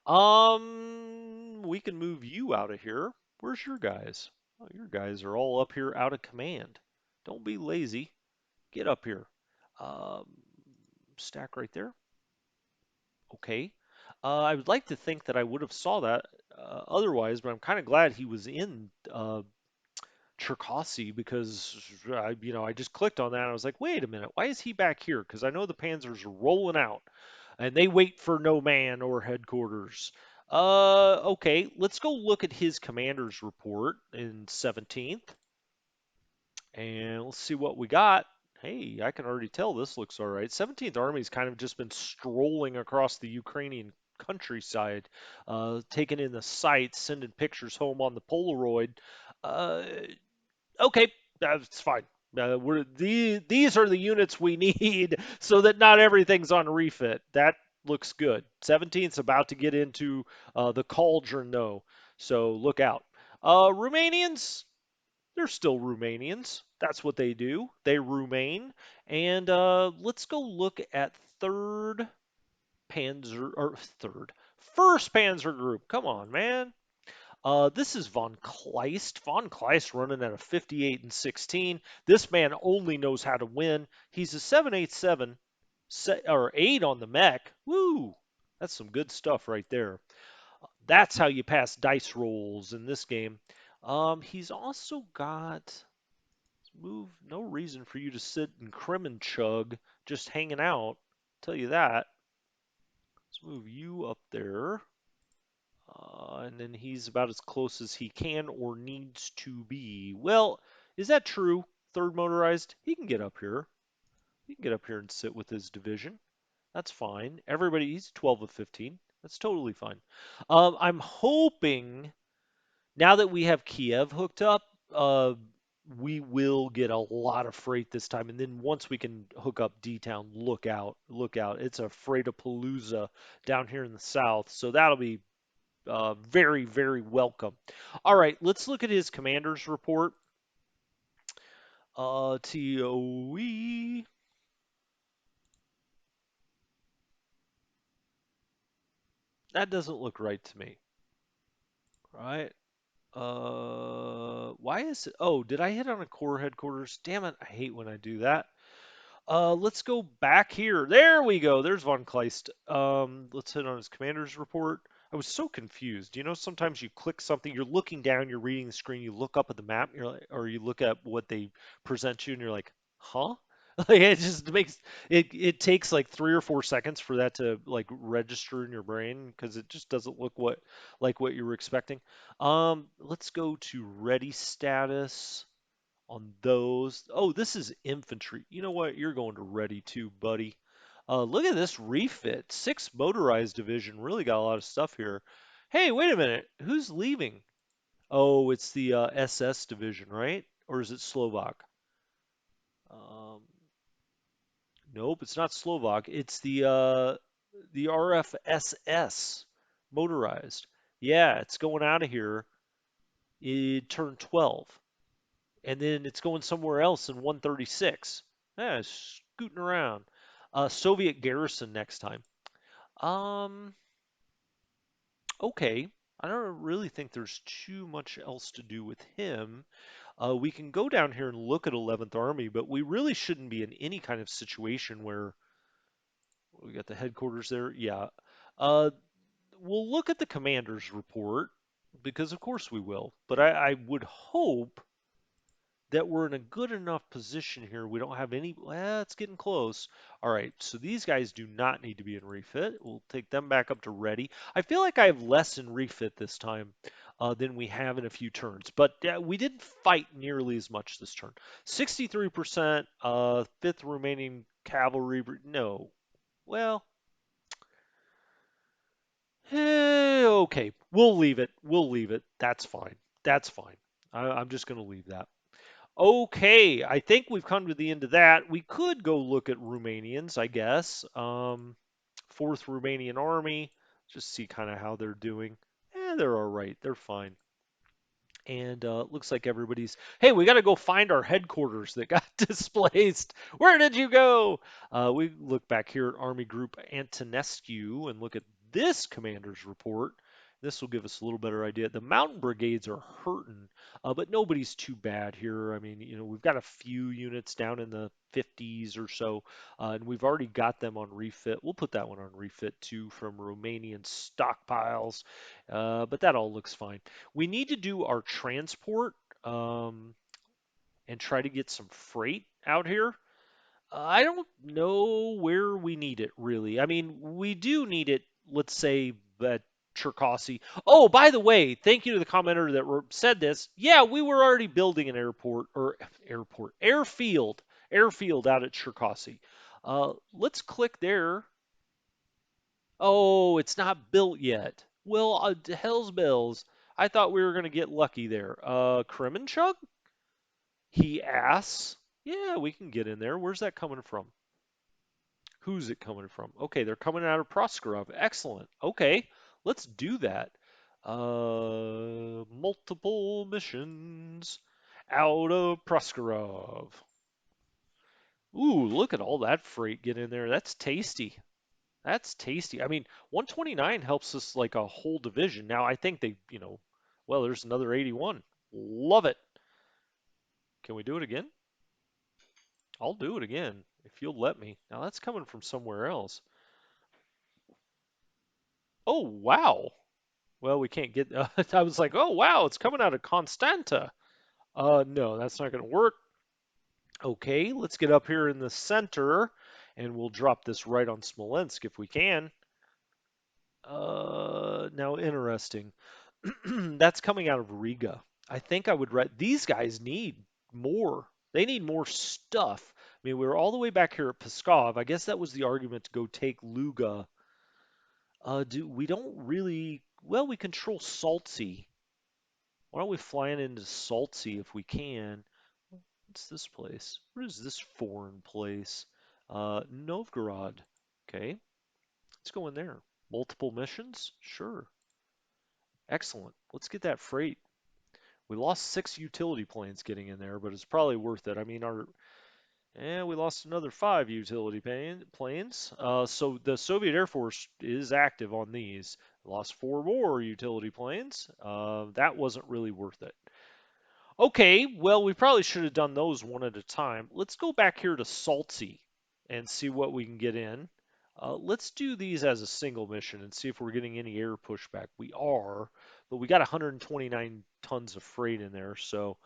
We can move you out of here. Where's your guys? Oh, your guys are all up here out of command. Don't be lazy. Get up here. Um, Stack right there. Okay. I would like to think that I would have saw that otherwise, but I'm kind of glad he was in Cherkasy because I just clicked on that and I was like, wait a minute, why is he back here? Because I know the Panzers are rolling out and they wait for no man or headquarters. Okay, let's go look at his commander's report in 17th and let's see what we got. Hey, I can already tell this looks all right. 17th Army's kind of just been strolling across the Ukrainian countryside, taking in the sights, sending pictures home on the Polaroid. Uh, okay, that's fine. These are the units we need so that not everything's on refit. That looks good. 17th's about to get into the cauldron, though, so look out. Romanians, they're still Romanians. That's what they do. They remain. And let's go look at third Panzer or third, first Panzer Group. Come on, man. This is von Kleist. Von Kleist running at a 58 and 16. This man only knows how to win. He's a 787 or 8 on the mech. Woo! That's some good stuff right there. That's how you pass dice rolls in this game. He's also got move. No reason for you to sit and crim and chug just hanging out. Tell you that. Let's move you up there. And then he's about as close as he can or needs to be. Well, is that true? Third motorized? He can get up here. He can get up here and sit with his division. That's fine. Everybody, he's 12 of 15. That's totally fine. I'm hoping now that we have Kiev hooked up, we will get a lot of freight this time. And then once we can hook up D-Town, look out, look out. It's a freight-a-palooza down here in the south. So that'll be very, very welcome. All right, let's look at his commander's report. TOE. That doesn't look right to me. Right? Why is it? Oh, did I hit on a core headquarters? Damn it, I hate when I do that. Let's go back here. There we go. There's von Kleist. Let's hit on his commander's report. I was so confused. You know, sometimes you click something, you're looking down, you're reading the screen, you look up at the map, you're like, or you look at what they present you, and you're like, huh? Like it just makes it. It takes like 3 or 4 seconds for that to like register in your brain because it just doesn't look like what you were expecting. Let's go to ready status on those. Oh, this is infantry. You know what? You're going to ready too, buddy. Look at this refit. 6 motorized division. Really got a lot of stuff here. Hey, wait a minute. Who's leaving? Oh, it's the SS division, right? Or is it Slovak? Um, nope, it's not Slovak. It's the RFSS motorized. Yeah, it's going out of here. It turned 12. And then it's going somewhere else in 136. Yeah, it's scooting around. Soviet garrison next time. Um, okay. I don't really think there's too much else to do with him. We can go down here and look at 11th Army, but we really shouldn't be in any kind of situation where we got the headquarters there. Yeah. Uh, we'll look at the commander's report because, of course, we will. But I would hope that we're in a good enough position here. We don't have any, well, it's getting close. All right, so these guys do not need to be in refit. We'll take them back up to ready. I feel like I have less in refit this time than we have in a few turns, but we didn't fight nearly as much this turn. 63%, 5th remaining cavalry, no. Well, okay, we'll leave it. We'll leave it. That's fine. That's fine. I'm just going to leave that. Okay, I think we've come to the end of that. We could go look at Romanians, I guess. 4th Romanian Army, just see kind of how they're doing. They're all right. They're fine. And looks like everybody's. Hey, we got to go find our headquarters that got displaced. Where did you go? We look back here at Army Group Antonescu and look at this commander's report. This will give us a little better idea. The mountain brigades are hurting, but nobody's too bad here. I mean, we've got a few units down in the 50s or so, and we've already got them on refit. We'll put that one on refit too from Romanian stockpiles, but that all looks fine. We need to do our transport and try to get some freight out here. I don't know where we need it really. I mean, we do need it, let's say, at Cherkasy. Oh, by the way, thank you to the commenter that said this. Yeah, we were already building an airfield out at Cherkasy. Let's click there. Oh, it's not built yet. Well, hell's bells. I thought we were going to get lucky there. Kremenchug? He asks. Yeah, we can get in there. Where's that coming from? Who's it coming from? Okay, they're coming out of Proskurov. Excellent. Okay, let's do that. Multiple missions out of Proskurov. Ooh, look at all that freight get in there. That's tasty. That's tasty. I mean, 129 helps us like a whole division. Now, I think well, there's another 81. Love it. Can we do it again? I'll do it again if you'll let me. Now, that's coming from somewhere else. Oh, wow. Well, we can't get. I was like, oh wow, it's coming out of Constanta. No, that's not going to work. Okay, let's get up here in the center, and we'll drop this right on Smolensk if we can. Now interesting. That's coming out of Riga. I think I would write. These guys need more. They need more stuff. I mean, we were all the way back here at Pskov. I guess that was the argument to go take Luga. We don't really. Well, we control Saltsy. Why don't we fly into Saltsy if we can? What's this place? What is this foreign place? Novgorod. Okay, let's go in there. Multiple missions? Sure. Excellent. Let's get that freight. We lost 6 utility planes getting in there, but it's probably worth it. I mean, we lost another 5 utility planes. So the Soviet Air Force is active on these. Lost 4 more utility planes. That wasn't really worth it. Okay, well, we probably should have done those one at a time. Let's go back here to Saltsy and see what we can get in. Let's do these as a single mission and see if we're getting any air pushback. We are, but we got 129 tons of freight in there, so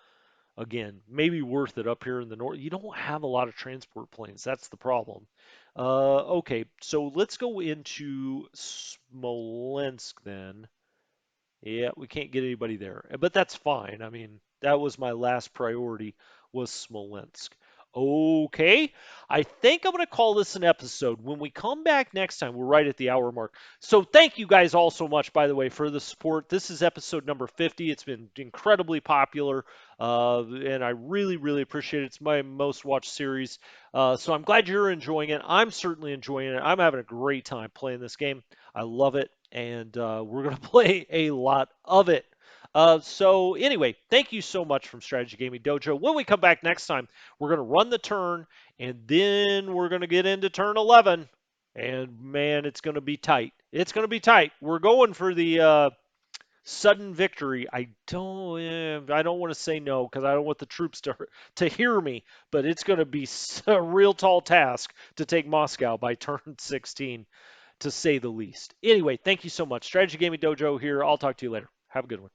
again, maybe worth it up here in the north. You don't have a lot of transport planes. That's the problem. Okay, so let's go into Smolensk then. Yeah, we can't get anybody there, but that's fine. I mean, that was my last priority was Smolensk. Okay, I think I'm going to call this an episode. When we come back next time, we're right at the hour mark. So thank you guys all so much, by the way, for the support. This is episode number 50. It's been incredibly popular, and I really, really appreciate it. It's my most watched series. So I'm glad you're enjoying it. I'm certainly enjoying it. I'm having a great time playing this game. I love it, and we're going to play a lot of it. So anyway, thank you so much from Strategy Gaming Dojo. When we come back next time, we're going to run the turn, and then we're going to get into turn 11. And man, it's going to be tight. It's going to be tight. We're going for the sudden victory. I don't want to say no because I don't want the troops to hear me. But it's going to be a real tall task to take Moscow by turn 16, to say the least. Anyway, thank you so much. Strategy Gaming Dojo here. I'll talk to you later. Have a good one.